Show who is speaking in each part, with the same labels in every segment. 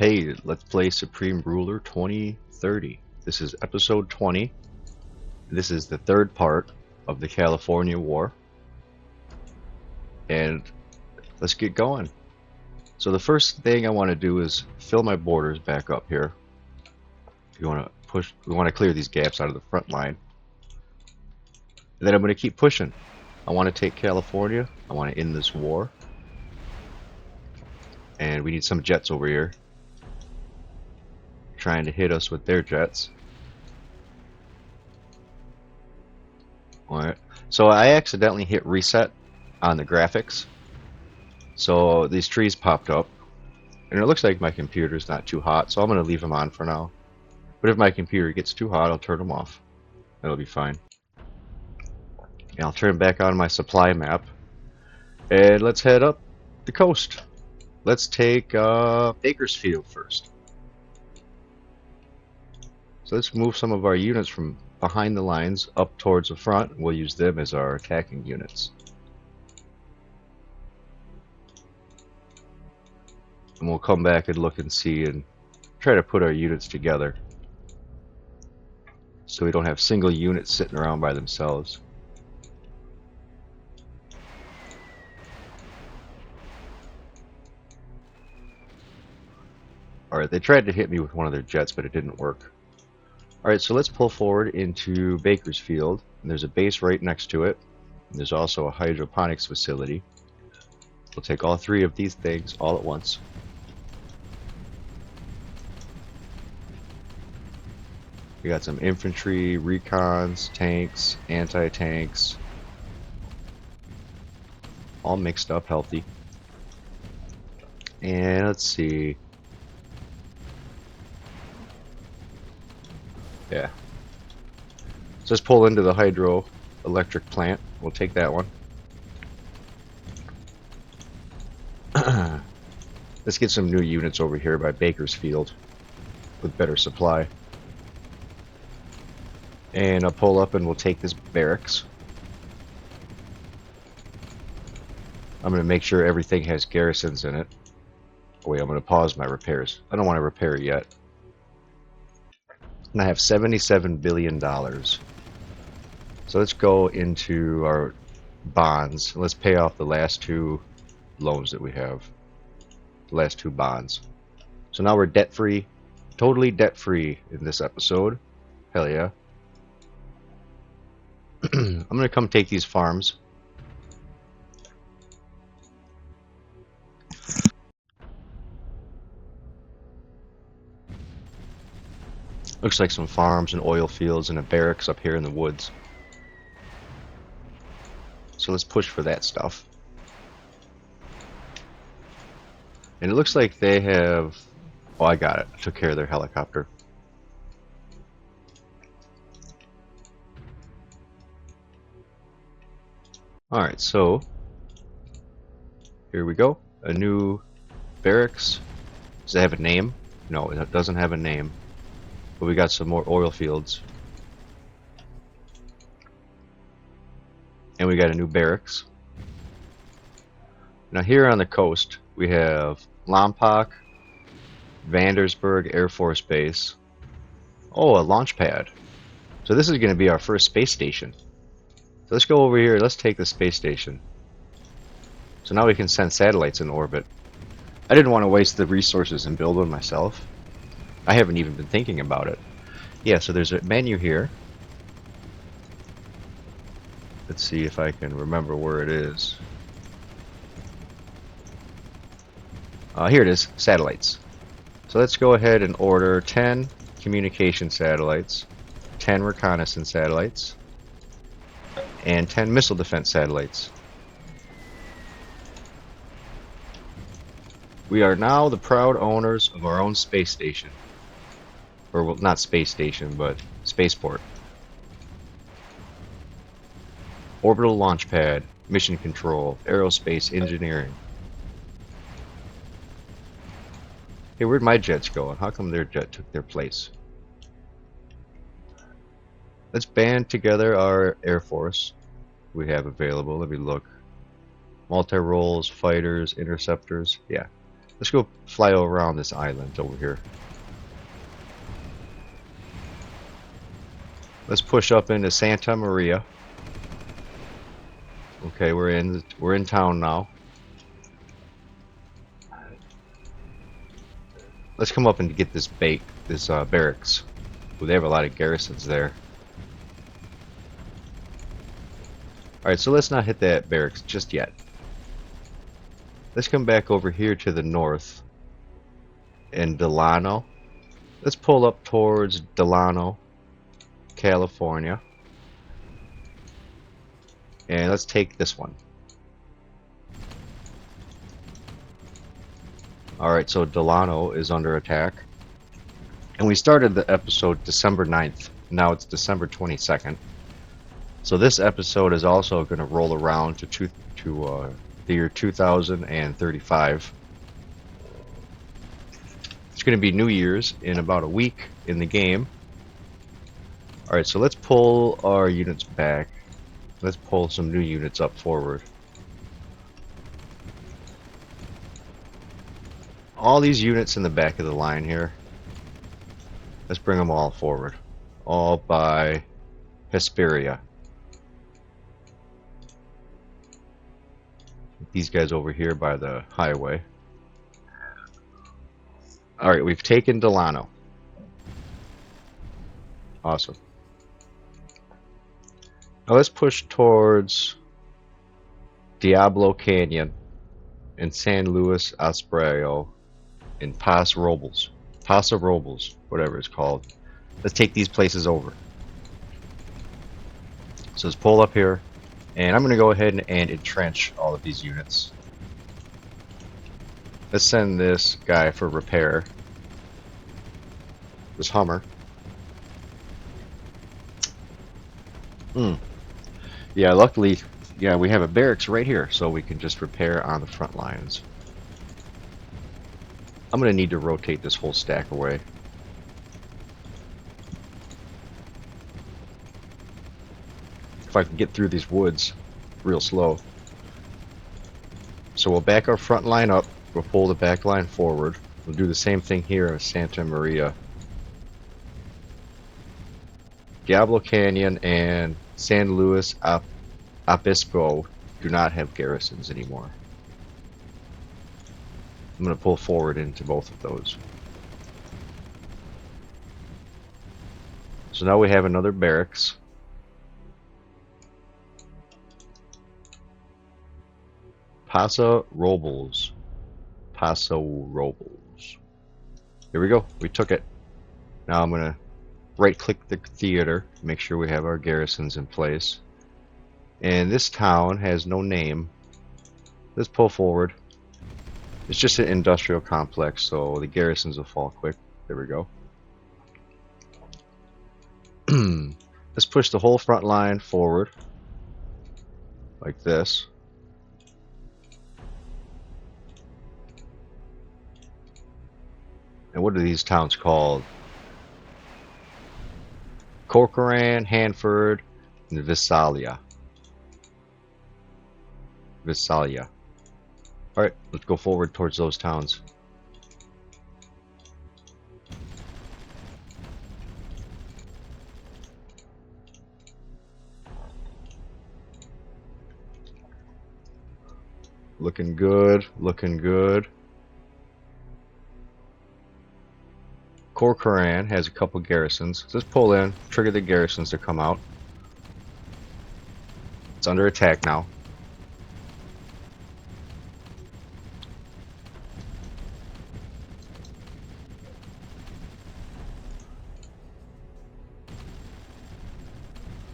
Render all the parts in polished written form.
Speaker 1: Hey, let's play Supreme Ruler 2030. This is episode 20. This is the third part of the California War. And let's get going. So the first thing I want to do is fill my borders back up here. We want to clear these gaps out of the front line. And then I'm going to keep pushing. I want to take California. I want to end this war. And we need some jets over here trying to hit us with their jets. Alright, so I accidentally hit reset on the graphics, so these trees popped up, and it looks like my computer's not too hot, so I'm going to leave them on for now. But if my computer gets too hot, I'll turn them off. That'll be fine. And I'll turn back on my supply map, and let's head up the coast. Let's take Bakersfield first. So let's move some of our units from behind the lines up towards the front. We'll use them as our attacking units. And we'll come back and look and see and try to put our units together so we don't have single units sitting around by themselves. Alright, they tried to hit me with one of their jets, but it didn't work. Alright, so let's pull forward into Bakersfield. And there's a base right next to it. And there's also a hydroponics facility. We'll take all three of these things all at once. We got some infantry, recons, tanks, anti-tanks. All mixed up, healthy. And let's see. Yeah. So let's pull into the hydroelectric plant. We'll take that one. Let's get some new units over here by Bakersfield with better supply. And I'll pull up and we'll take this barracks. I'm going to make sure everything has garrisons in it. Wait, I'm going to pause my repairs. I don't want to repair yet. And I have $77 billion. So let's go into our bonds. Let's pay off the last two loans that we have. The last two bonds. So now we're debt-free. Totally debt-free in this episode. Hell yeah. I'm going to come take these farms. Looks like some farms and oil fields and a barracks up here in the woods. So let's push for that stuff. And it looks like they have... Oh, I got it. I took care of their helicopter. Alright, so... Here we go. A new barracks. Does it have a name? No, it doesn't have a name. But we got some more oil fields. And we got a new barracks. Now here on the coast, we have Lompoc, Vandersburg Air Force Base. Oh, a launch pad. So this is going to be our first space station. So let's go over here. Let's take the space station. So now we can send satellites in orbit. I didn't want to waste the resources and build one myself. I haven't even been thinking about it. Yeah, so there's a menu here. Let's see if I can remember where it is. Here it is, satellites. So let's go ahead and order 10 communication satellites, 10 reconnaissance satellites, and 10 missile defense satellites. We are now the proud owners of our own space station. Or, well, not space station, but spaceport. Orbital launch pad, mission control, aerospace engineering. Hey, where'd my jets go? How come their jet took their place? Let's band together our Air Force we have available. Let me look. Multi-roles, fighters, interceptors. Yeah. Let's go fly around this island over here. Let's push up into Santa Maria. Okay, we're in town now. Let's come up and get this barracks. Ooh, they have a lot of garrisons there. Alright, so let's not hit that barracks just yet. Let's come back over here to the north in Delano. Let's pull up towards Delano, California. And let's take this one. Alright, so Delano is under attack. And we started the episode December 9th. Now it's December 22nd. So this episode is also going to roll around to the year 2035. It's going to be New Year's in about a week in the game. Alright, so let's pull our units back. Let's pull some new units up forward. All these units in the back of the line here, let's bring them all forward. All by Hesperia. These guys over here by the highway. Alright, we've taken Delano. Awesome. Now let's push towards Diablo Canyon and San Luis Obispo and Paso Robles, whatever it's called. Let's take these places over. So let's pull up here, and I'm going to go ahead and entrench all of these units. Let's send this guy for repair. This Hummer. Yeah, luckily, yeah, we have a barracks right here, so we can just repair on the front lines. I'm going to need to rotate this whole stack away. If I can get through these woods real slow. So we'll back our front line up. We'll pull the back line forward. We'll do the same thing here in Santa Maria. Diablo Canyon and San Luis Obispo do not have garrisons anymore. I'm going to pull forward into both of those. So now we have another barracks. Paso Robles. Here we go. We took it. Now I'm going to right-click the theater, make sure we have our garrisons in place. And this town has no name. Let's pull forward. It's just an industrial complex, so the garrisons will fall quick. There we go. Let's push the whole front line forward. Like this. And what are these towns called? Corcoran, Hanford, and Visalia. Alright, let's go forward towards those towns. Looking good, looking good. Corcoran has a couple garrisons. So let's pull in, trigger the garrisons to come out. It's under attack now.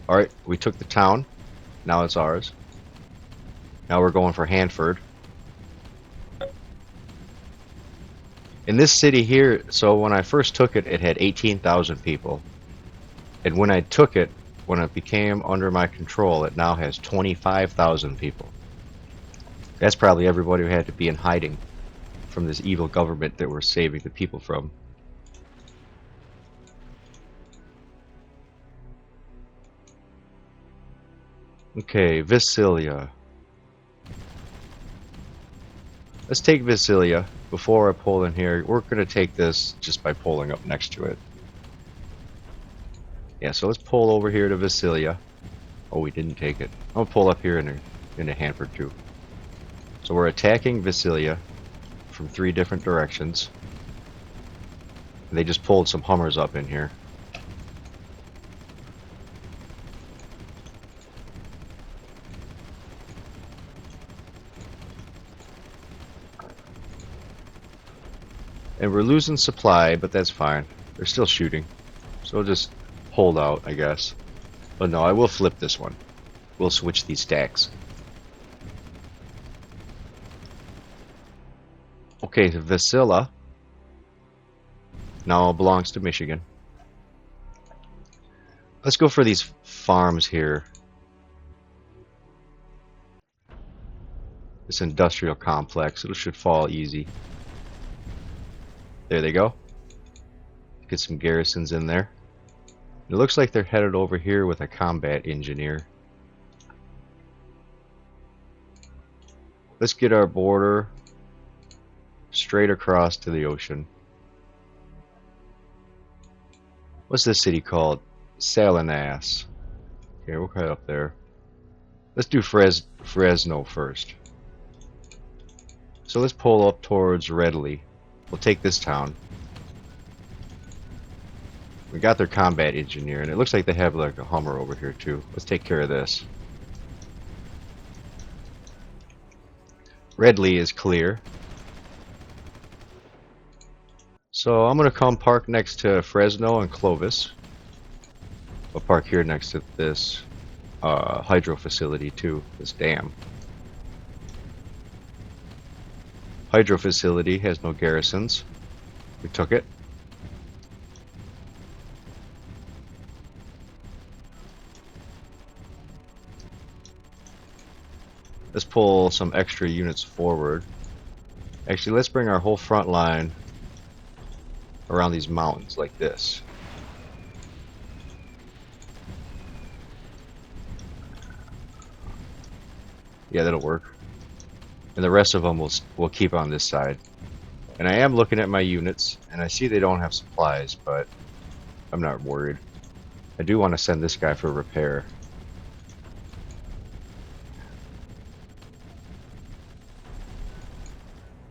Speaker 1: Alright, we took the town. Now it's ours. Now we're going for Hanford. In this city here, so when I first took it, it had 18,000 people. And when I took it, when it became under my control, it now has 25,000 people. That's probably everybody who had to be in hiding from this evil government that we're saving the people from. Okay, Visalia. Let's take Visalia. before I pull in here, we're going to take this just by pulling up next to it. Yeah, so let's pull over here to Vasilia. Oh, we didn't take it. I'll pull up here into Hanford too. So we're attacking Vasilia from 3 different directions. They just pulled some Hummers up in here. And we're losing supply, but that's fine. They're still shooting. So we'll just hold out, I guess. But no, I will flip this one. We'll switch these stacks. Okay, Vasilla now belongs to Michigan. Let's go for these farms here. This industrial complex. It should fall easy. There they go. Get some garrisons in there. It looks like they're headed over here with a combat engineer. Let's get our border straight across to the ocean. What's this city called? Salinas. Okay, we'll head up there. Let's do Fresno first. So let's pull up towards Readily. We'll take this town. We got their combat engineer, and it looks like they have like a Hummer over here too. Let's take care of this. Readily is clear. So I'm gonna come park next to Fresno and Clovis. We'll park here next to this hydro facility too, this dam. Hydro facility has no garrisons. We took it. Let's pull some extra units forward. Actually, let's bring our whole front line around these mountains like this. Yeah, that'll work. And the rest of them will keep on this side. And I am looking at my units, and I see they don't have supplies, but I'm not worried. I do want to send this guy for repair.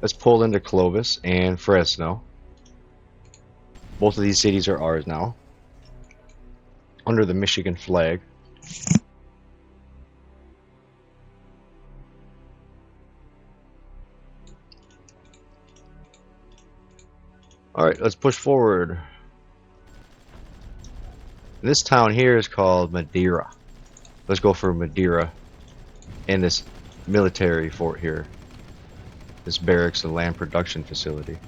Speaker 1: Let's pull into Clovis and Fresno. Both of these cities are ours now, under the Michigan flag. Alright, let's push forward. This town here is called Madeira. Let's go for Madeira and this military fort here. This barracks and land production facility.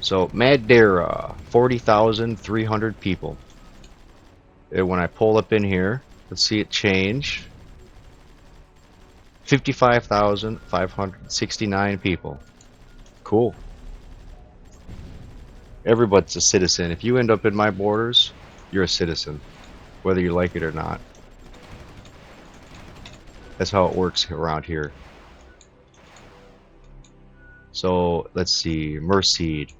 Speaker 1: So Madeira, 40,300 people. And when I pull up in here, let's see it change. 55,569 people. Cool. Everybody's a citizen. If you end up in my borders, you're a citizen, whether you like it or not. That's how it works around here. So let's see, Merseed.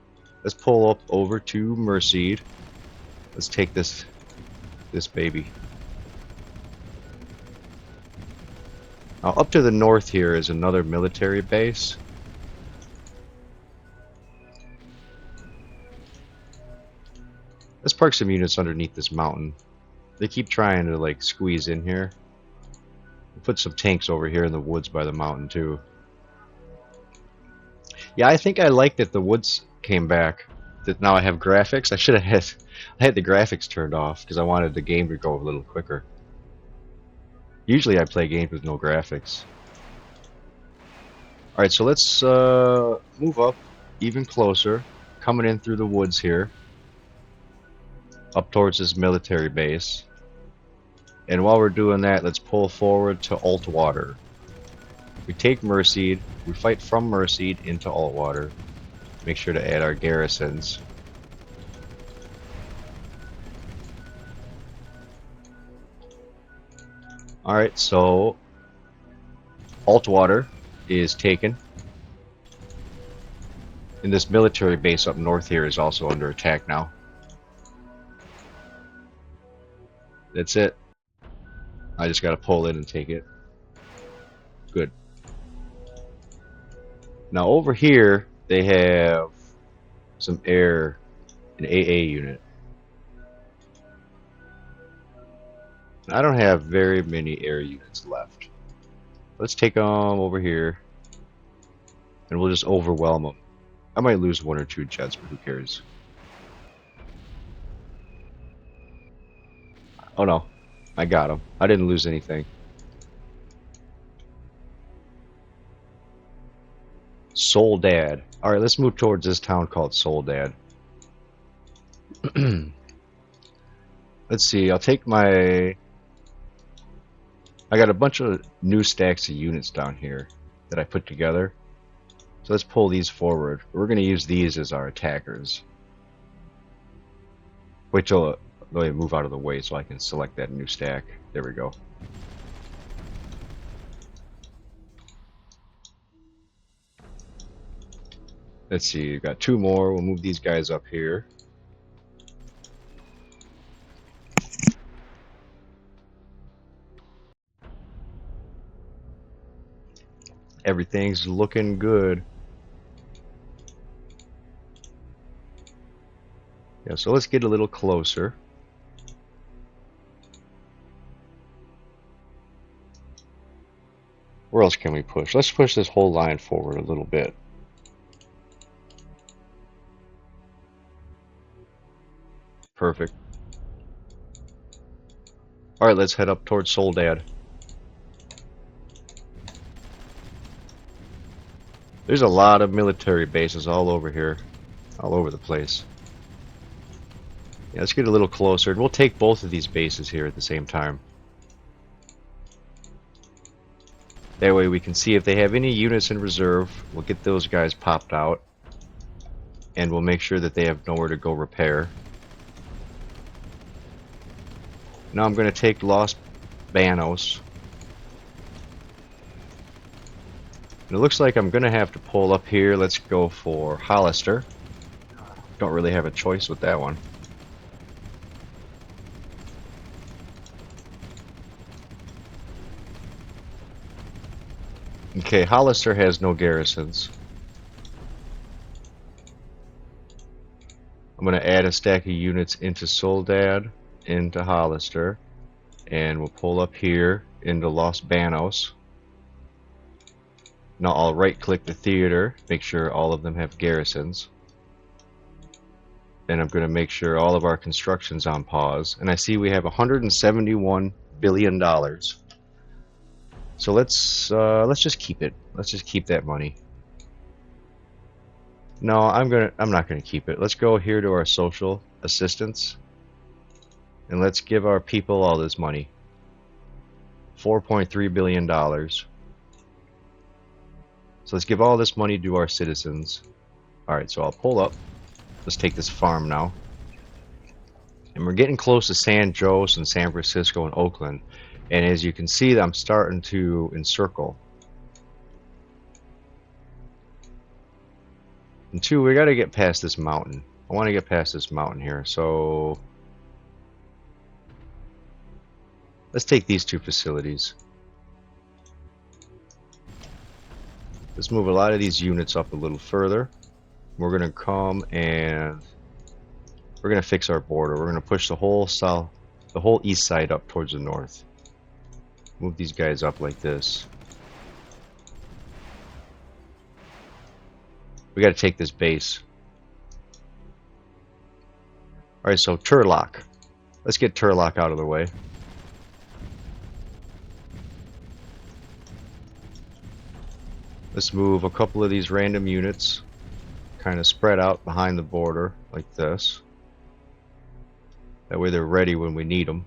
Speaker 1: Let's pull up over to Merseed. Let's take this baby. Now up to the north here is another military base. Let's park some units underneath this mountain. They keep trying to like squeeze in here. We'll put some tanks over here in the woods by the mountain too. Yeah, I think I like that the woods came back. That now I have graphics. I had the graphics turned off because I wanted the game to go a little quicker. Usually I play games with no graphics. Alright, so let's move up even closer, coming in through the woods here, up towards this military base. And while we're doing that, let's pull forward to Altwater. We take Merseed, we fight from Merseed into Altwater. Make sure to add our garrisons. Alright, so Altwater is taken. And this military base up north here is also under attack now. That's it. I just gotta pull in and take it. Good. Now over here, they have some air, an AA unit. I don't have very many air units left. Let's take them over here, and we'll just overwhelm them. I might lose 1 or 2 jets, but who cares? Oh no, I got them. I didn't lose anything. Soledad. Alright, let's move towards this town called Soledad. Let's see, I'll take my... I got a bunch of new stacks of units down here that I put together. So let's pull these forward. We're going to use these as our attackers. Wait till they move out of the way so I can select that new stack. There we go. Let's see, we've got 2 more. We'll move these guys up here. Everything's looking good. Yeah, so let's get a little closer. Where else can we push? Let's push this whole line forward a little bit. Perfect. Alright, let's head up towards Soledad. There's a lot of military bases all over here. All over the place. Yeah, let's get a little closer. We'll take both of these bases here at the same time. That way we can see if they have any units in reserve. We'll get those guys popped out. And we'll make sure that they have nowhere to go repair. Now I'm going to take Los Banos. And it looks like I'm going to have to pull up here. Let's go for Hollister. Don't really have a choice with that one. Okay, Hollister has no garrisons. I'm going to add a stack of units into Soledad, into Hollister, and we'll pull up here into Los Banos. Now I'll right-click the theater, make sure all of them have garrisons. And I'm going to make sure all of our construction's on pause. And I see we have $171 billion. So let's just keep it. Let's just keep that money. No, I'm not gonna keep it. Let's go here to our social assistance, and let's give our people all this money. $4.3 billion. So let's give all this money to our citizens. Alright, so I'll pull up. Let's take this farm now. And we're getting close to San Jose and San Francisco and Oakland. And as you can see, I'm starting to encircle. And 2, we got to get past this mountain. I want to get past this mountain here. So let's take these 2 facilities. Let's move a lot of these units up a little further. We're going to come and we're going to fix our border. We're going to push the whole east side up towards the north. Move these guys up like this. We got to take this base. Alright, so Turlock. Let's get Turlock out of the way. Let's move a couple of these random units kind of spread out behind the border like this. That way they're ready when we need them.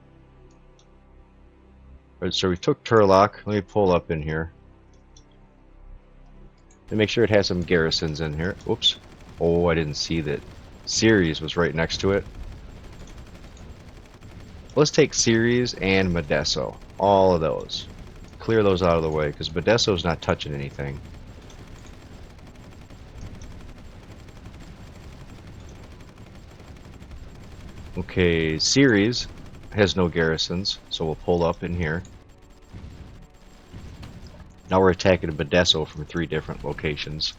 Speaker 1: Alright, so we took Turlock. Let me pull up in here. And make sure it has some garrisons in here. Oops. Oh, I didn't see that Ceres was right next to it. Let's take Ceres and Modesto. All of those. clear those out of the way, because Bodesso's not touching anything. Okay, Ceres has no garrisons, so we'll pull up in here. Now we're attacking Bodesso from 3 different locations.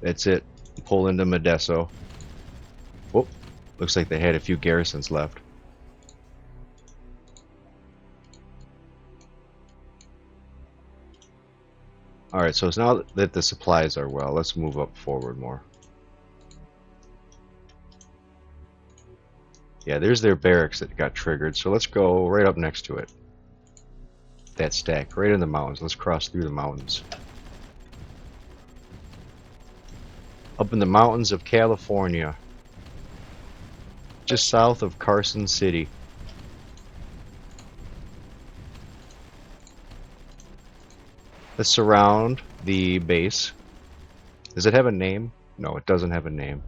Speaker 1: That's it. Pull into Modesto. Whoop. Looks like they had a few garrisons left. Alright, so it's now that the supplies are well, let's move up forward more. Yeah, there's their barracks that got triggered, so let's go right up next to it. That stack, right in the mountains. Let's cross through the mountains. Up in the mountains of California. Just south of Carson City. Let's surround the base. Does it have a name? No, it doesn't have a name.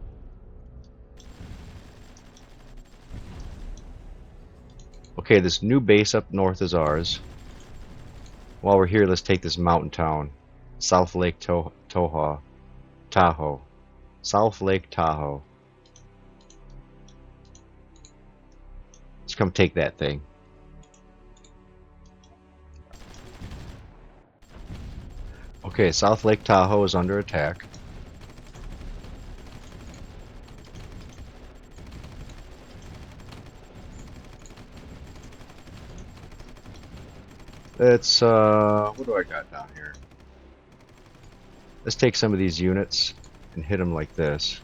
Speaker 1: Okay, this new base up north is ours. While we're here, let's take this mountain town. South Lake Tahoe. South Lake Tahoe. Let's come take that thing. Okay, South Lake Tahoe is under attack. Let's, what do I got down here? Let's take some of these units and hit them like this.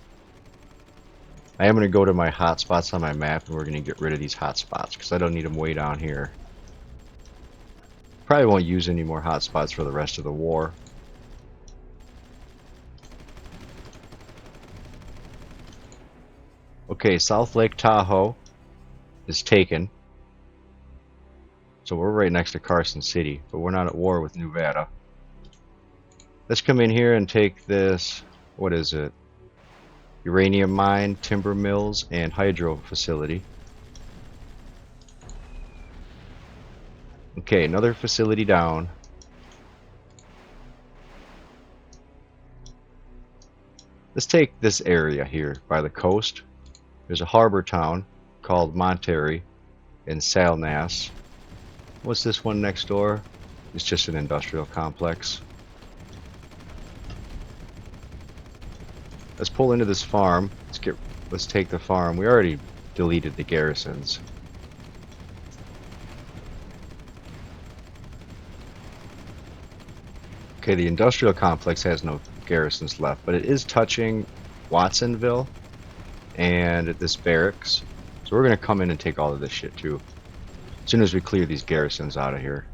Speaker 1: I am going to go to my hotspots on my map, and we're going to get rid of these hotspots because I don't need them way down here. Probably won't use any more hotspots for the rest of the war. Okay, South Lake Tahoe is taken. So we're right next to Carson City, but we're not at war with Nevada. Let's come in here and take this, what is it? Uranium mine, timber mills, and hydro facility. Okay, another facility down. Let's take this area here by the coast. There's a harbor town called Monterey in Salnas. What's this one next door? It's just an industrial complex. Let's pull into this farm. Let's take the farm. We already deleted the garrisons. Okay, the industrial complex has no garrisons left, but it is touching Watsonville and this barracks. So we're gonna come in and take all of this shit too. As soon as we clear these garrisons out of here.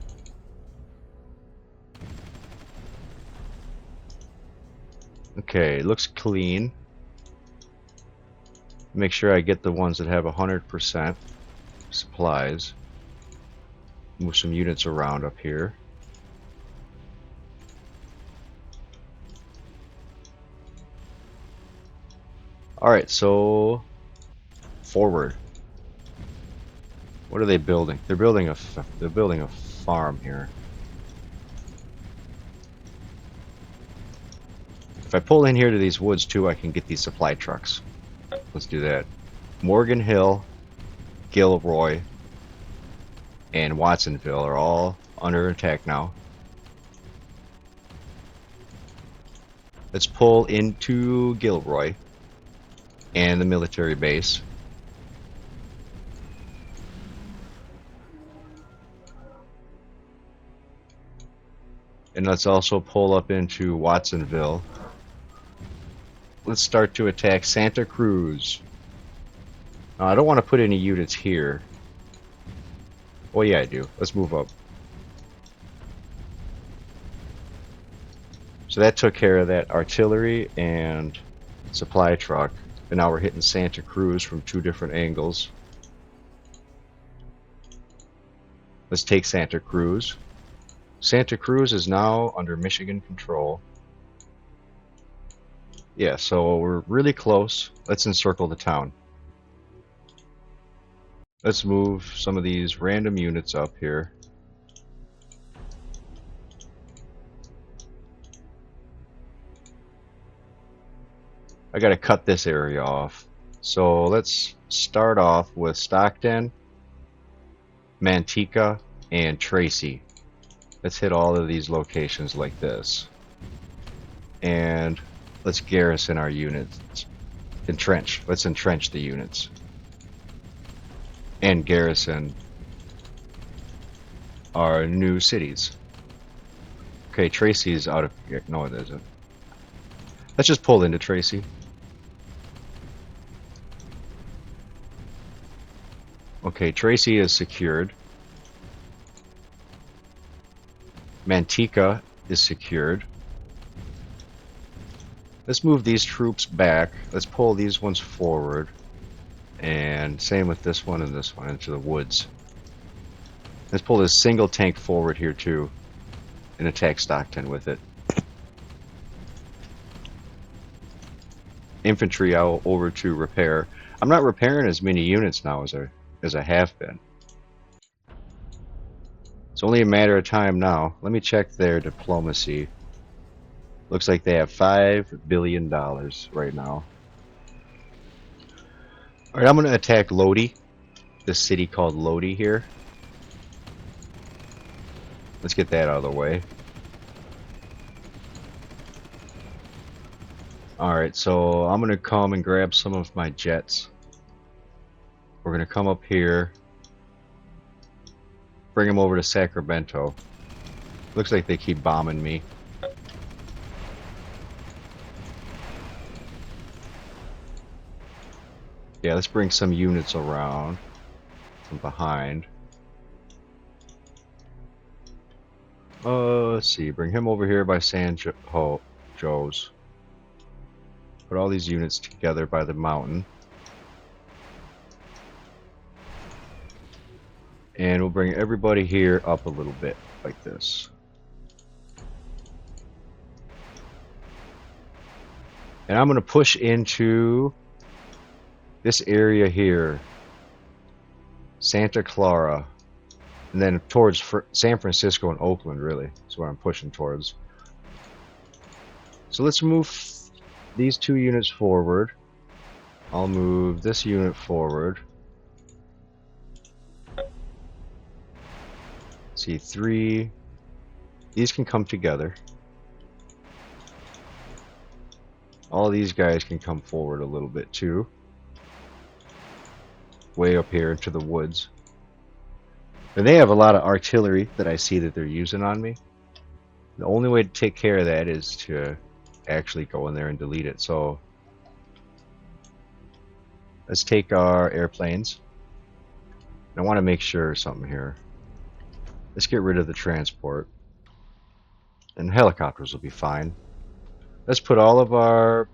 Speaker 1: Okay, looks clean. Make sure I get the ones that have 100% supplies. Move some units around up here. Alright, so forward. What are they building? They're building a farm here. If I pull in here to these woods too, I can get these supply trucks. Let's do that. Morgan Hill, Gilroy, and Watsonville are all under attack now. Let's pull into Gilroy and the military base. And let's also pull up into Watsonville. Let's start to attack Santa Cruz. Now, I don't want to put any units here. Well, yeah, I do. Let's move up. So that took care of that artillery and supply truck. And now we're hitting Santa Cruz from 2 different angles. Let's take Santa Cruz. Santa Cruz is now under Michigan control. Yeah, so we're really close. Let's encircle the town. Let's move some of these random units up here. I gotta cut this area off. So let's start off with Stockton, Manteca, and Tracy. Let's hit all of these locations like this. And let's garrison our units. Entrench. Let's entrench the units. And garrison our new cities. Okay, Tracy's out of... No, it isn't. Let's just pull into Tracy. Okay, Tracy is secured. Manteca is secured. Let's move these troops back. Let's pull these ones forward. And same with this one and this one into the woods. Let's pull this single tank forward here too. And attack Stockton with it. Infantry out over to repair. I'm not repairing as many units now as I have been. It's only a matter of time now. Let me check their diplomacy. Looks like they have $5 billion right now. Alright, I'm going to attack Lodi. This city called Lodi here. Let's get that out of the way. Alright, so I'm going to come and grab some of my jets. We're going to come up here. Bring them over to Sacramento. Looks like they keep bombing me. Yeah, let's bring some units around from behind. Let's see. Bring him over here by San Joe's. Put all these units together by the mountain. And we'll bring everybody here up a little bit, like this. And I'm going to push into this area here. Santa Clara. And then towards San Francisco and Oakland, really. That's where I'm pushing towards. So let's move these two units forward. I'll move this unit forward. See, 3. These can come together. All these guys can come forward a little bit too. Way up here into the woods. And they have a lot of artillery that I see that they're using on me. The only way to take care of that is to actually go in there and delete it. So let's take our airplanes. I want to make sure something here. Let's get rid of the transport. And helicopters will be fine. Let's put all of our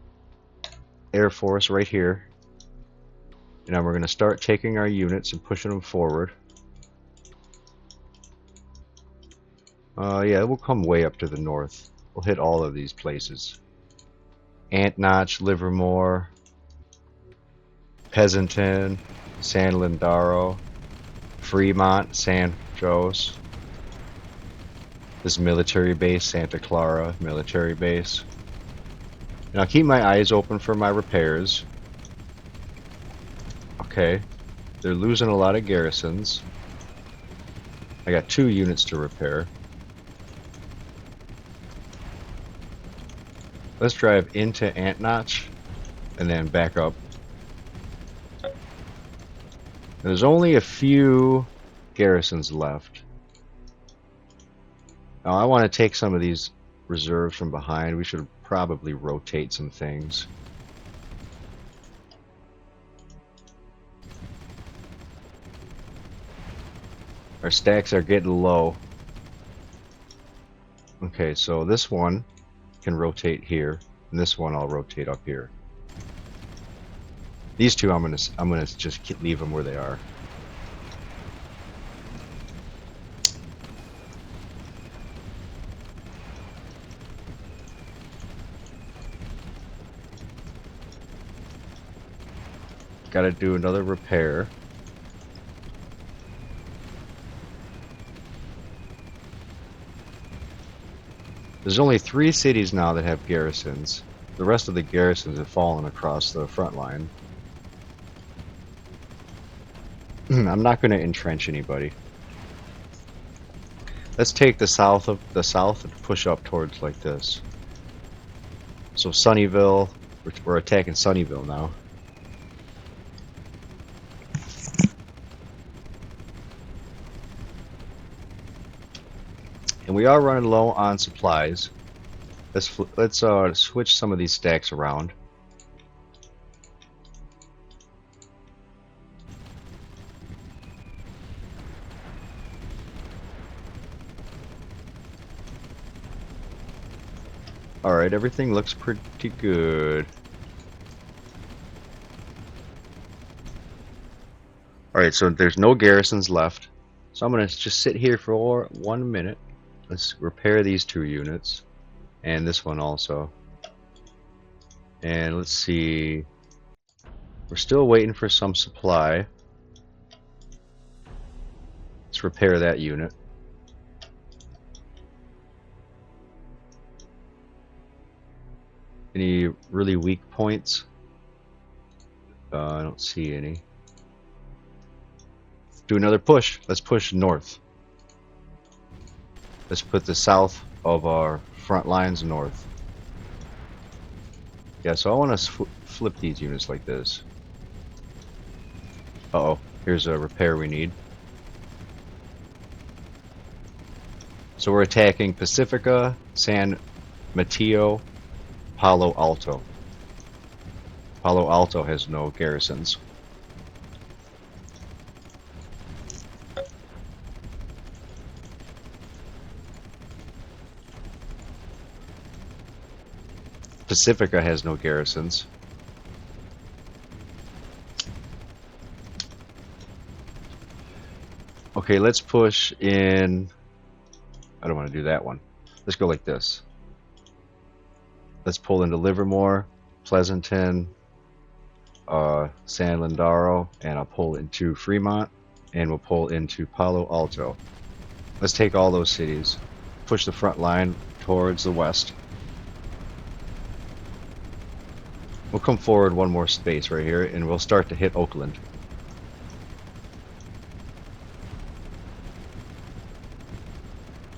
Speaker 1: Air Force right here. And now we're going to start taking our units and pushing them forward. Yeah, we'll come way up to the north. We'll hit all of these places. Ant Notch, Livermore, Pleasanton, San Lindaro, Fremont, San Jose. This military base, Santa Clara military base. And I'll keep my eyes open for my repairs. Okay, they're losing a lot of garrisons. I got 2 units to repair. Let's drive into Ant Notch and then back up. There's only a few garrisons left. Now I want to take some of these reserves from behind. We should probably rotate some things. Our stacks are getting low. Okay, so this one can rotate here, and this one I'll rotate up here. These two I'm gonna just leave them where they are. Gotta do another repair. There's only 3 cities now that have garrisons. The rest of the garrisons have fallen across the front line. I'm not going to entrench anybody. Let's take the south and push up towards like this. So Sunnyvale, we're attacking Sunnyvale now. And we are running low on supplies. Let's switch some of these stacks around. Alright, everything looks pretty good. Alright, so there's no garrisons left. So I'm going to just sit here for 1 minute. Let's repair these 2 units. And this one also. And let's see. We're still waiting for some supply. Let's repair that unit. Any really weak points? I don't see any. Do another push. Let's push north. Let's put the south of our front lines north. Yeah, so I want to flip these units like this. Uh-oh, here's a repair we need. So we're attacking Pacifica, San Mateo, Palo Alto. Palo Alto has no garrisons. Pacifica has no garrisons. Okay, let's push in. I don't want to do that one. Let's go like this. Let's pull into Livermore, Pleasanton, San Lindaro, and I'll pull into Fremont, and we'll pull into Palo Alto. Let's take all those cities. Push the front line towards the west. We'll come forward one more space right here, and we'll start to hit Oakland.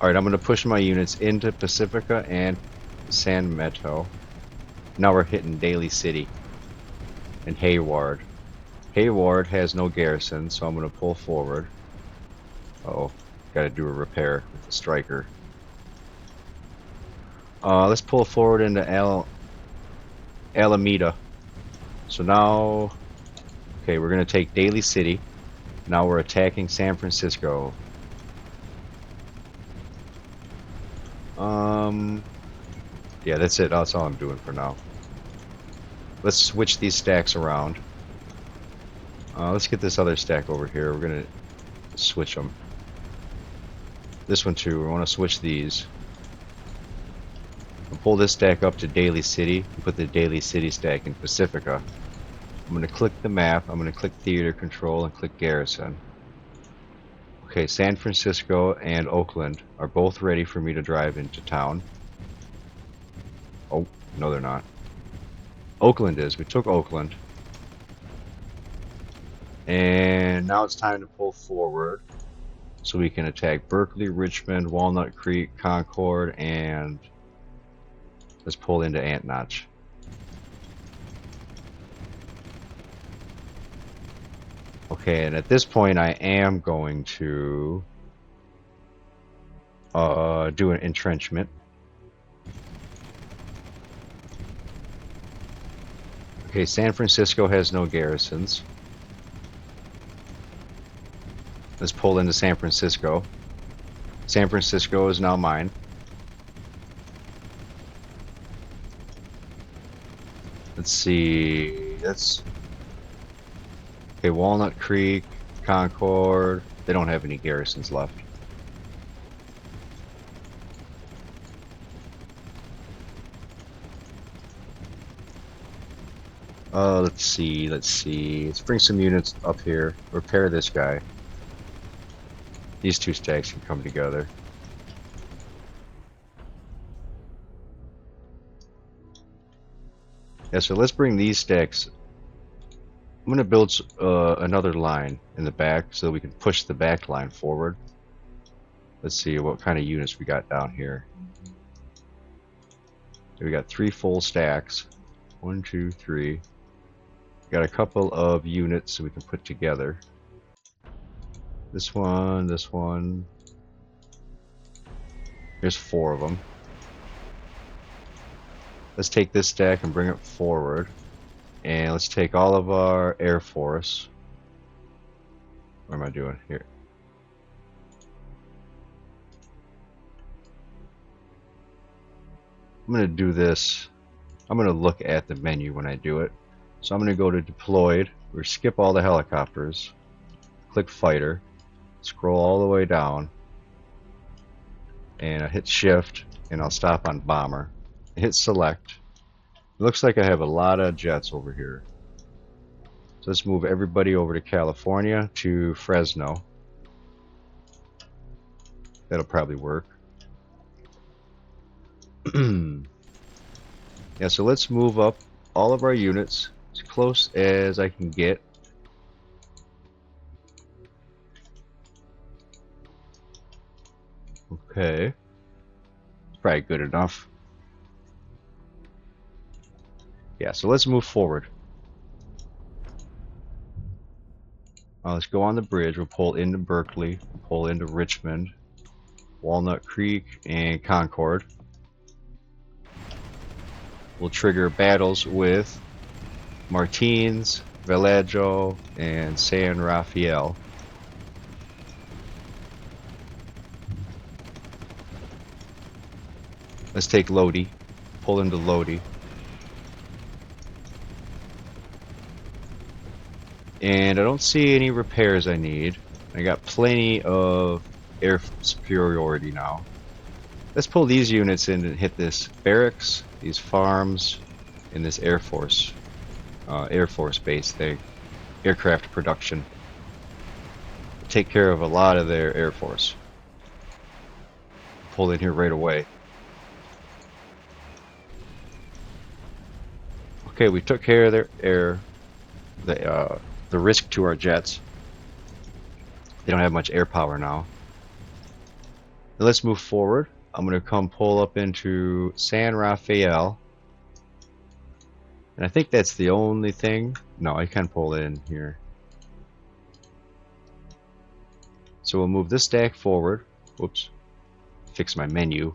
Speaker 1: Alright, I'm going to push my units into Pacifica and San Mateo. Now we're hitting Daly City and Hayward. Hayward has no garrison, so I'm going to pull forward. Uh-oh, got to do a repair with the striker. Let's pull forward into Alameda. So now, okay, we're going to take Daly City. Now we're attacking San Francisco. Yeah, that's it. That's all I'm doing for now. Let's switch these stacks around. Let's get this other stack over here. We're going to switch them. This one too. We want to switch these. We'll pull this stack up to Daly City and put the Daly City stack in Pacifica. I'm going to click the map. I'm going to click Theater Control and click Garrison. Okay, San Francisco and Oakland are both ready for me to drive into town. Oh, no they're not. Oakland is. We took Oakland. And now it's time to pull forward so we can attack Berkeley, Richmond, Walnut Creek, Concord, and let's pull into Ant Notch. Okay, and at this point I am going to do an entrenchment. Okay, San Francisco has no garrisons. Let's pull into San Francisco. San Francisco is now mine. Let's see. That's okay. Walnut Creek, Concord. They don't have any garrisons left. Let's see. Let's bring some units up here. Repair this guy. These 2 stacks can come together. Yeah, so let's bring these stacks. I'm going to build another line in the back so we can push the back line forward. Let's see what kind of units we got down here. We got 3 full stacks. 1, 2, 3. We got a couple of units we can put together. This one, this one. There's 4 of them. Let's take this stack and bring it forward. And let's take all of our Air Force. What am I doing here? I'm going to do this. I'm going to look at the menu when I do it. So I'm going to go to deployed. Or skip all the helicopters. Click fighter. Scroll all the way down. And I hit shift. And I'll stop on bomber. Hit select. It looks like I have a lot of jets over here. So let's move everybody over to California to Fresno. That'll probably work. Yeah, so let's move up all of our units as close as I can get. Okay. It's probably good enough. Yeah, so let's move forward. Let's go on the bridge. We'll pull into Berkeley. We'll pull into Richmond, Walnut Creek, and Concord. We'll trigger battles with Martins, Vallejo, and San Rafael. Let's take Lodi. Pull into Lodi. And I don't see any repairs I need. I got plenty of air superiority now. Let's pull these units in and hit this barracks, these farms, and this Air Force base thing, aircraft production. Take care of a lot of their Air Force. Pull in here right away. Okay, we took care of their the risk to our jets. They don't have much air power now. Now let's move forward. I'm going to come pull up into San Rafael. And I think that's the only thing. No, I can pull in here. So we'll move this stack forward. Whoops. Fix my menu.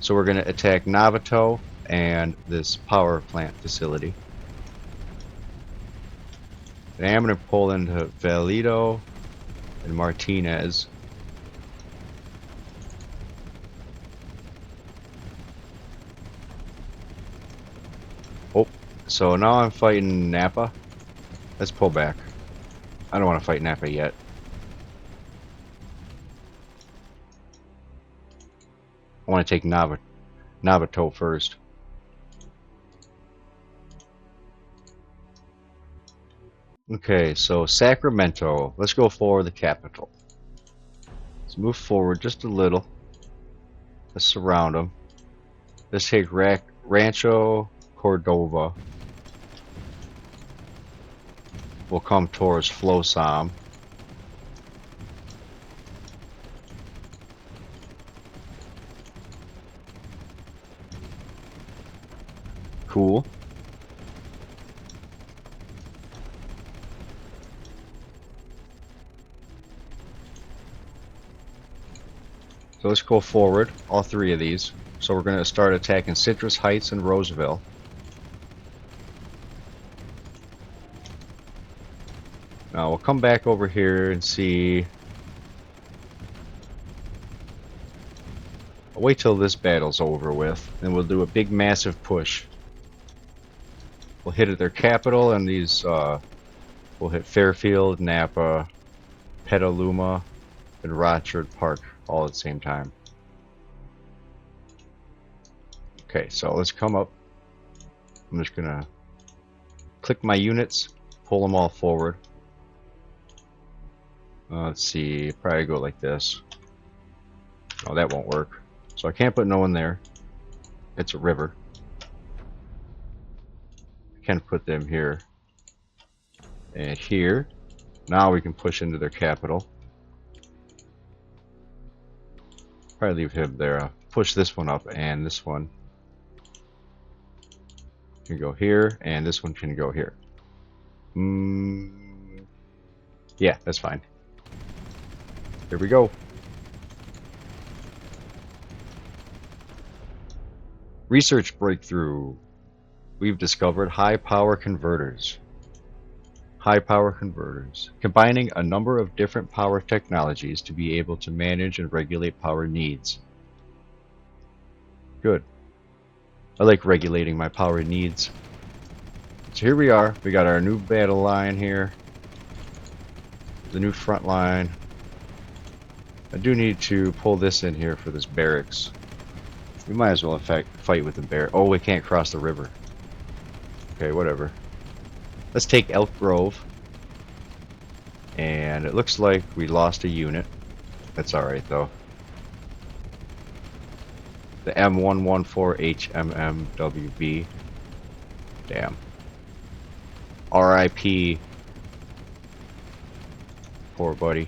Speaker 1: So we're going to attack Navato and this power plant facility. And I'm going to pull into Vallejo and Martinez. Oh, so now I'm fighting Napa. Let's pull back. I don't want to fight Napa yet. I want to take Navato first. Okay, so Sacramento. Let's go for the capital. Let's move forward just a little. Let's surround them. Let's take Rancho Cordova. We'll come towards Flosam. Cool. So let's go forward, all 3 of these. So we're going to start attacking Citrus Heights and Roseville. Now we'll come back over here and see. I'll wait till this battle's over with, and we'll do a big massive push. We'll hit at their capital, and these we'll hit Fairfield, Napa, Petaluma, and Rochard Park all at the same time. Okay, so let's come up. I'm just gonna click my units, pull them all forward. Let's see, probably go like this. Oh, that won't work. So I can't put no one there. It's a river. I can't put them here. And here. Now we can push into their capital. Probably leave him there. Push this one up, and this one can go here, and this one can go here. Yeah, that's fine. Here we go. Research breakthrough. We've discovered high power converters. High power converters, combining a number of different power technologies to be able to manage and regulate power needs. Good. I like regulating my power needs. So here we are. We got our new battle line here. The new front line. I do need to pull this in here for this barracks. We might as well in fact fight with the bear. Oh, we can't cross the river. Okay, whatever. Let's take Elk Grove. And it looks like we lost a unit. That's alright though. The M114HMMWB. Damn. RIP. Poor buddy.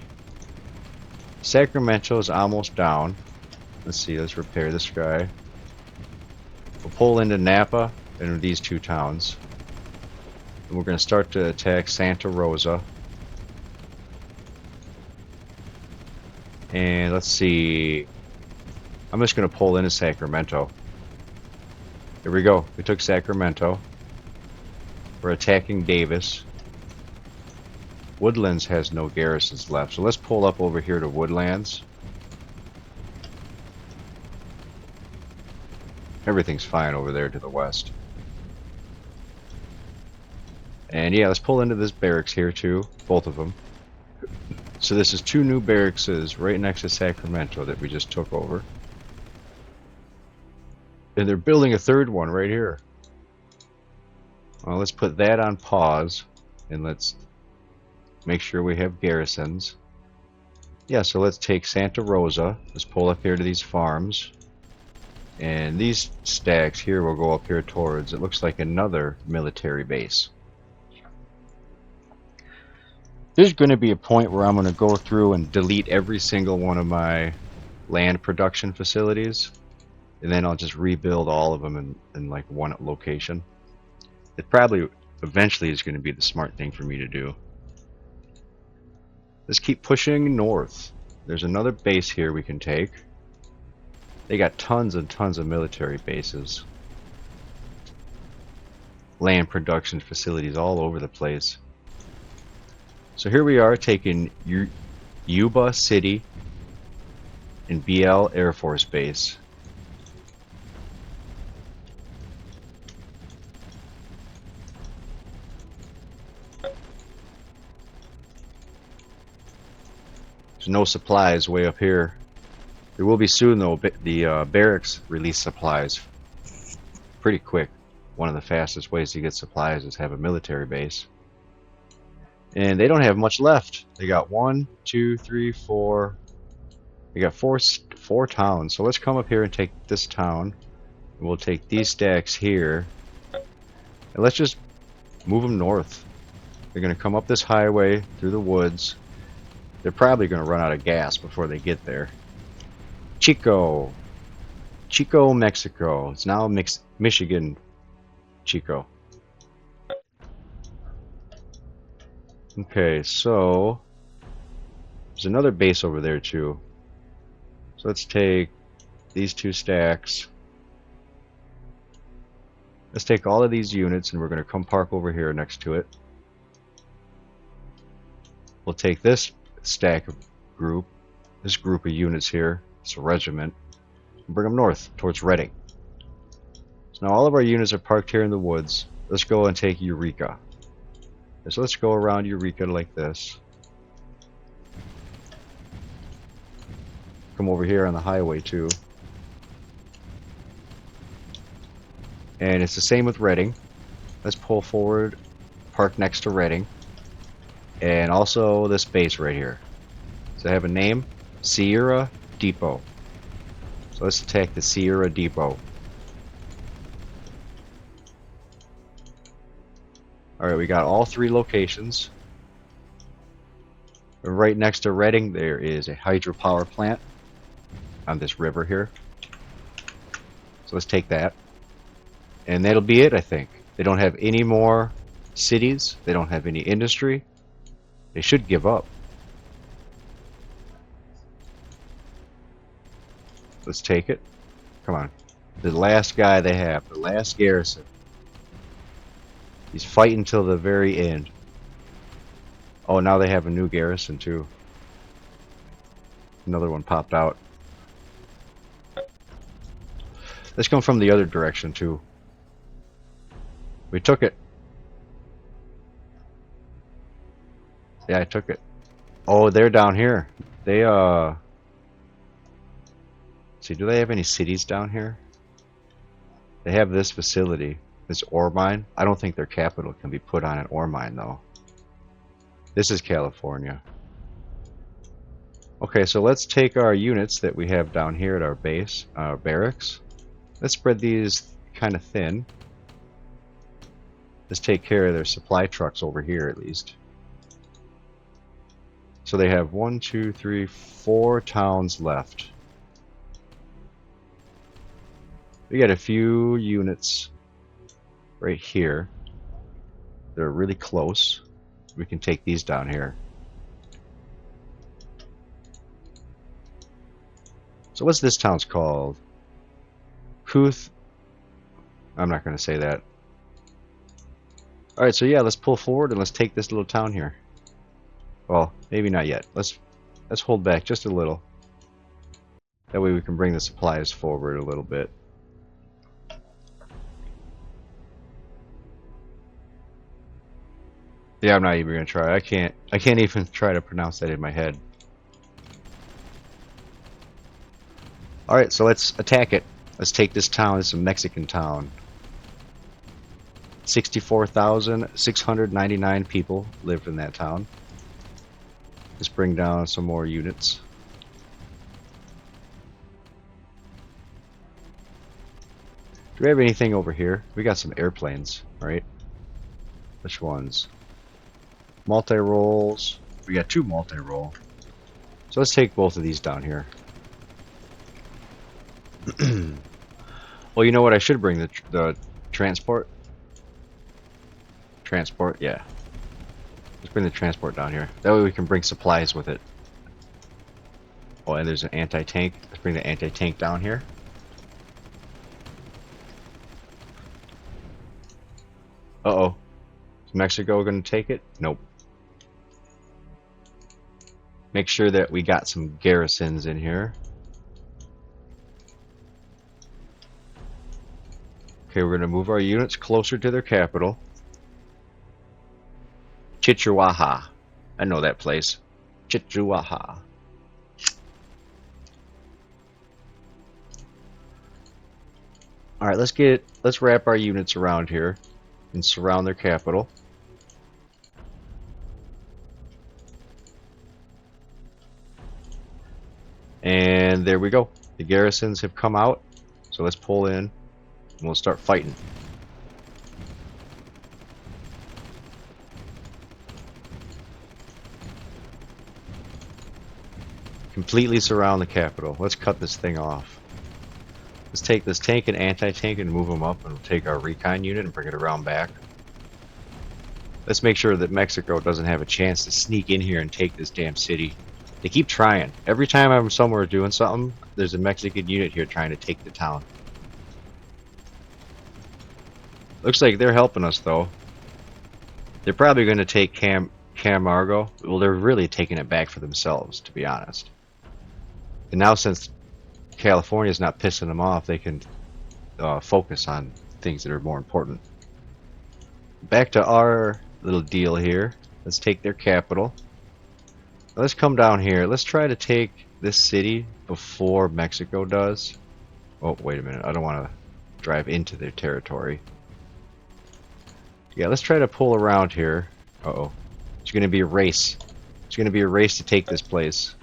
Speaker 1: Sacramento's almost down. Let's see, let's repair this guy. We'll pull into Napa and these two towns. And we're going to start to attack Santa Rosa. And let's see. I'm just going to pull into Sacramento. Here we go. We took Sacramento. We're attacking Davis. Woodlands has no garrisons left, so let's pull up over here to Woodlands. Everything's fine over there to the west. And yeah, let's pull into this barracks here too, both of them. So this is two new barracks right next to Sacramento that we just took over. And they're building a third one right here. Well, let's put that on pause and let's make sure we have garrisons. Yeah, so let's take Santa Rosa. Let's pull up here to these farms. And these stacks here will go up here towards, it looks like another military base. There's going to be a point where I'm going to go through and delete every single one of my land production facilities. And then I'll just rebuild all of them in like one location. It probably eventually is going to be the smart thing for me to do. Let's keep pushing north. There's another base here we can take. They got tons and tons of military bases. Land production facilities all over the place. So here we are taking Yuba City and BL Air Force Base. There's no supplies way up here. There will be soon though. The barracks release supplies pretty quick. One of the fastest ways to get supplies is have a military base. And they don't have much left. They got 1, 2, 3, 4. They got four towns. So let's come up here and take this town. And we'll take these stacks here. And let's just move them north. They're going to come up this highway through the woods. They're probably going to run out of gas before they get there. Chico, Mexico. It's now Michigan, Chico. Okay, so there's another base over there too. So let's take these two stacks. Let's take all of these units and we're going to come park over here next to it. We'll take this stack of group, this group of units here, it's a regiment, and bring them north towards Reading. So now all of our units are parked here in the woods. Let's go and take Eureka. So let's go around Eureka like this. Come over here on the highway too. And it's the same with Reading. Let's pull forward, park next to Reading. And also this base right here. So I have a name, Sierra Depot. So So let's attack the Sierra Depot. Alright, we got all 3 locations. Right next to Reading, there is a hydropower plant on this river here. So let's take that. And that'll be it, I think. They don't have any more cities. They don't have any industry. They should give up. Let's take it. Come on. The last guy they have. The last garrison. He's fighting till the very end. Oh, now they have a new garrison too. Another one popped out. Let's come from the other direction too. We took it. Yeah, I took it. Oh, they're down here. They see, do they have any cities down here? They have this facility, this ore mine. I don't think their capital can be put on an ore mine though. This is California. Okay, so let's take our units that we have down here at our base, our barracks. Let's spread these kind of thin. Let's take care of their supply trucks over here at least. So they have 1, 2, 3, 4 towns left. We got a few units right here. They're really close. We can take these down here. So what's this town's called? Kuth. I'm not going to say that. Alright, so yeah, let's pull forward and let's take this little town here. Well, maybe not yet. Let's hold back just a little. That way we can bring the supplies forward a little bit. Yeah, I'm not even gonna try. I can't even try to pronounce that in my head. Alright, so let's attack it. Let's take this town. This is a Mexican town. 64,699 people lived in that town. Let's bring down some more units. Do we have anything over here? We got some airplanes, right? Which ones? Multi-rolls. We got 2 multi-roll. So let's take both of these down here. Well, you know what? I should bring the transport. Transport, yeah. Let's bring the transport down here. That way we can bring supplies with it. Oh, and there's an anti-tank. Let's bring the anti-tank down here. Uh-oh. Is Mexico gonna take it? Nope. Make sure that we got some garrisons in here. Okay, we're gonna move our units closer to their capital. Chihuahua. I know that place. Chihuahua. Alright, let's wrap our units around here and surround their capital. And there we go. The garrisons have come out. So let's pull in and we'll start fighting. Completely surround the capital. Let's cut this thing off. Let's take this tank and anti-tank and move them up, and we'll take our recon unit and bring it around back. Let's make sure that Mexico doesn't have a chance to sneak in here and take this damn city. They keep trying. Every time I'm somewhere doing something, there's a Mexican unit here trying to take the town. Looks like they're helping us, though. They're probably going to take Camargo. Well, they're really taking it back for themselves, to be honest. And now, since California's not pissing them off, they can focus on things that are more important. Back to our little deal here. Let's take their capital. Let's come down here. Let's try to take this city before Mexico does. Oh, wait a minute. I don't want to drive into their territory. Yeah, let's try to pull around here. Uh-oh. It's going to be a race. It's going to be a race to take this place.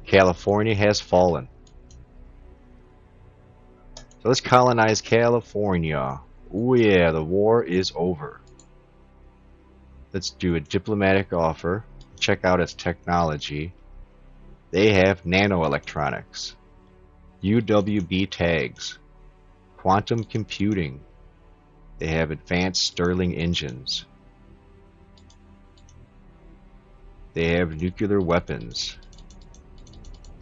Speaker 1: California has fallen. So let's colonize California. Oh yeah, the war is over. Let's do a diplomatic offer. Check out its technology. They have nanoelectronics, UWB tags, quantum computing. They have advanced Stirling engines. They have nuclear weapons.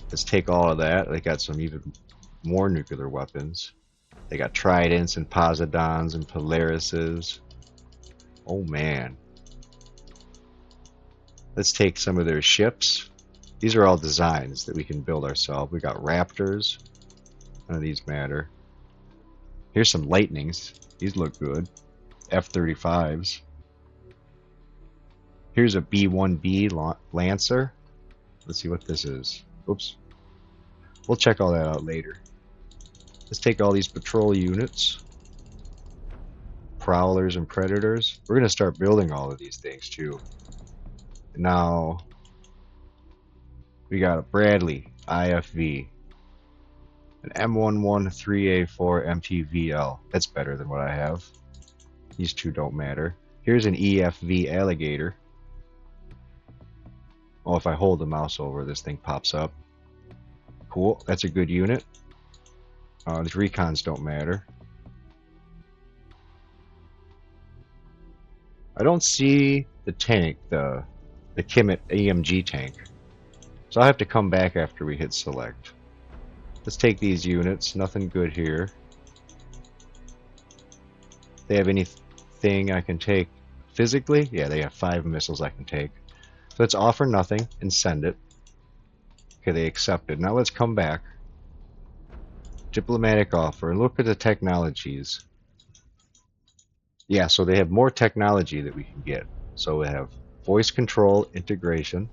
Speaker 1: Let's take all of that. They got some even more nuclear weapons. They got Tridents and Poseidons and Polarises. Oh man. Let's take some of their ships. These are all designs that we can build ourselves. We got Raptors. None of these matter. Here's some Lightnings. These look good. F-35s. Here's a B-1B Lancer. Let's see what this is. Oops. We'll check all that out later. Let's take all these patrol units. Prowlers and Predators. We're going to start building all of these things too. Now, we got a Bradley IFV. An M113A4 MTVL. That's better than what I have. These two don't matter. Here's an EFV Alligator. Oh, if I hold the mouse over, this thing pops up. Cool, that's a good unit. These recons don't matter. I don't see the tank, the Kimmett AMG tank. So I'll have to come back after we hit select. Let's take these units. Nothing good here. They have anything I can take physically? Yeah, they have 5 missiles I can take. So let's offer nothing and send it. Okay, they accepted. Now let's come back. Diplomatic offer. And look at the technologies. Yeah, so they have more technology that we can get. So we have voice control integration,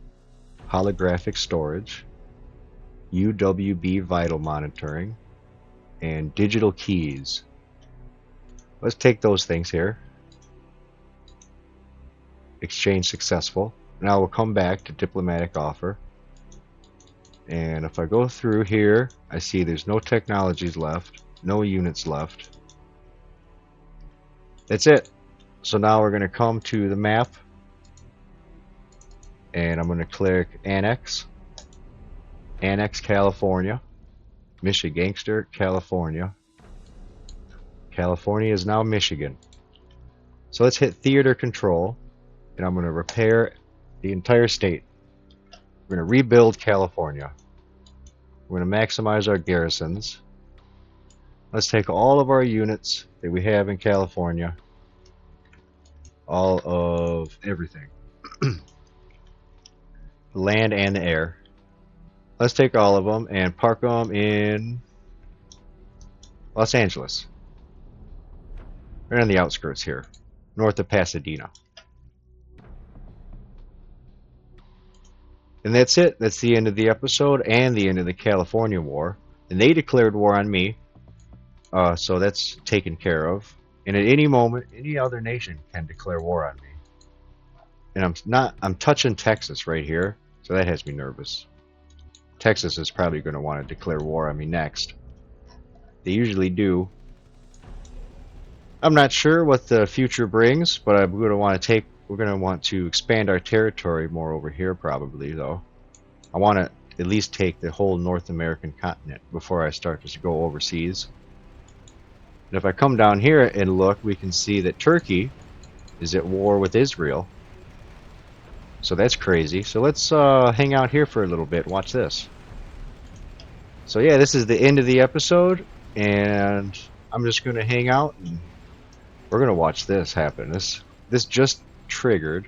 Speaker 1: holographic storage, UWB vital monitoring, and digital keys. Let's take those things here. Exchange successful. Now we'll come back to diplomatic offer. And if I go through here, I see there's no technologies left, no units left. That's it. So now we're going to come to the map. And I'm going to click Annex. Annex California. Michigangster, California. California is now Michigan. So let's hit theater control. And I'm going to repair the entire state. We're going to rebuild California. We're going to maximize our garrisons. Let's take all of our units that we have in California. All of everything. The land and the air. Let's take all of them and park them in Los Angeles. Right on the outskirts here, north of Pasadena. And that's it. That's the end of the episode and the end of the California War. And they declared war on me. So that's taken care of. And at any moment, any other nation can declare war on me. And I'm touching Texas right here. So that has me nervous. Texas is probably going to want to declare war on me next. They usually do. I'm not sure what the future brings, but we're going to want to expand our territory more over here probably, though. I want to at least take the whole North American continent before I start to go overseas. And if I come down here and look, we can see that Turkey is at war with Israel. So that's crazy. So let's hang out here for a little bit. Watch this. So yeah, this is the end of the episode, and I'm just going to hang out and we're going to watch this happen. This just triggered.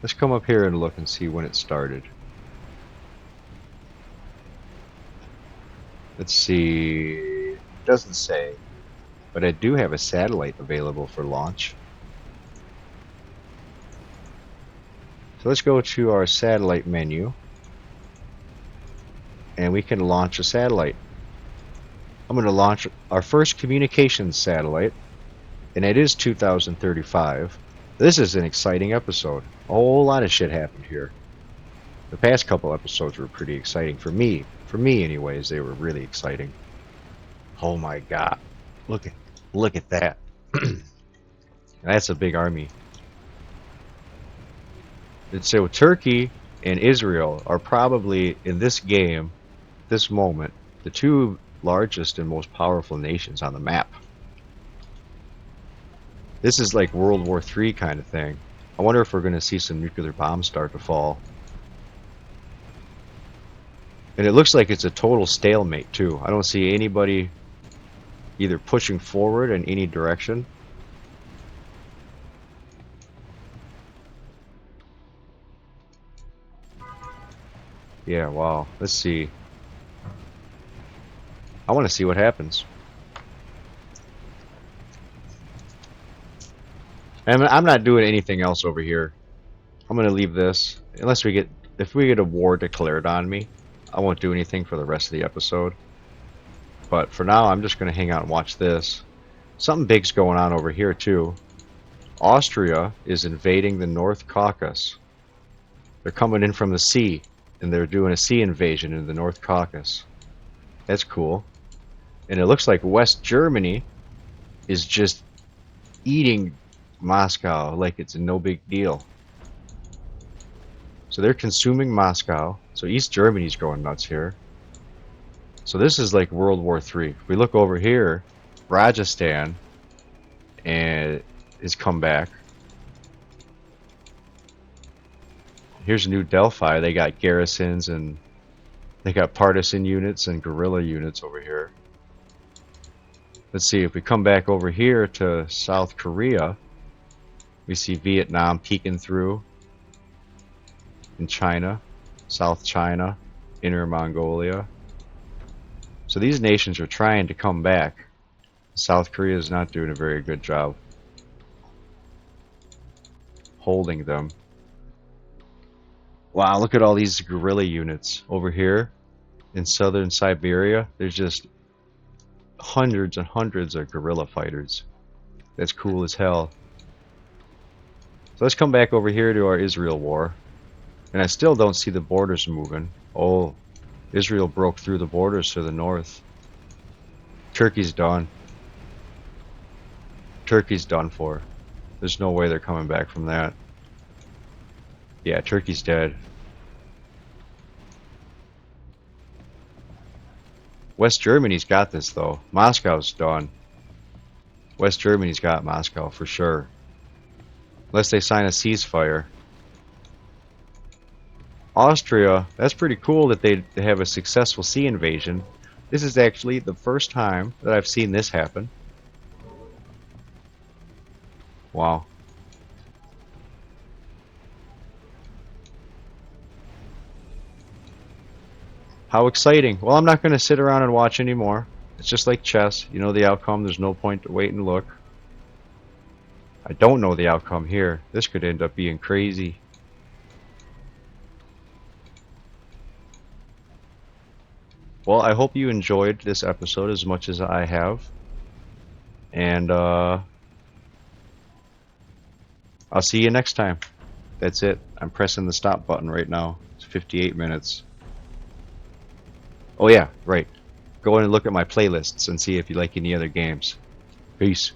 Speaker 1: Let's come up here and look and see when it started. Let's see. It doesn't say, but I do have a satellite available for launch. So let's go to our satellite menu, and we can launch a satellite. I'm going to launch our first communications satellite, and it is 2035. This is an exciting episode. A whole lot of shit happened here. The past couple episodes were pretty exciting for me. For me, anyways, they were really exciting. Oh my god. Look at look at that. That's a big army. And so Turkey and Israel are probably in this game, this moment, the two largest and most powerful nations on the map. This is like World War III kind of thing. I wonder if we're going to see some nuclear bombs start to fall. And it looks like it's a total stalemate too. I don't see anybody either pushing forward in any direction. Yeah, wow. Let's see. I want to see what happens. And I'm not doing anything else over here. I'm going to leave this. Unless we get... If we get a war declared on me, I won't do anything for the rest of the episode. But for now, I'm just going to hang out and watch this. Something big's going on over here, too. Austria is invading the North Caucasus. They're coming in from the sea, and they're doing a sea invasion in the North Caucasus. That's cool. And it looks like West Germany is just eating Moscow like it's no big deal. So they're consuming Moscow. So East Germany's going nuts here. So this is like World War III. If we look over here, Rajasthan and is come back. Here's New Delphi. They got garrisons and they got partisan units and guerrilla units over here. Let's see, if we come back over here to South Korea, we see Vietnam peeking through, and China, South China, Inner Mongolia. So these nations are trying to come back. South Korea is not doing a very good job holding them. Wow, look at all these guerrilla units over here in southern Siberia. There's just hundreds and hundreds of guerrilla fighters. That's cool as hell. So let's come back over here to our Israel war. And I still don't see the borders moving. Oh, Israel broke through the borders to the north. Turkey's done. Turkey's done for. There's no way they're coming back from that. Yeah, Turkey's dead. West Germany's got this though. Moscow's done. West Germany's got Moscow for sure. Unless they sign a ceasefire. Austria, that's pretty cool that they have a successful sea invasion. This is actually the first time that I've seen this happen. Wow. How exciting. Well, I'm not going to sit around and watch anymore. It's just like chess. You know the outcome. There's no point to wait and look. I don't know the outcome here. This could end up being crazy. Well, I hope you enjoyed this episode as much as I have. And I'll see you next time. That's it. I'm pressing the stop button right now. It's 58 minutes. Oh yeah, right. Go in and look at my playlists and see if you like any other games. Peace.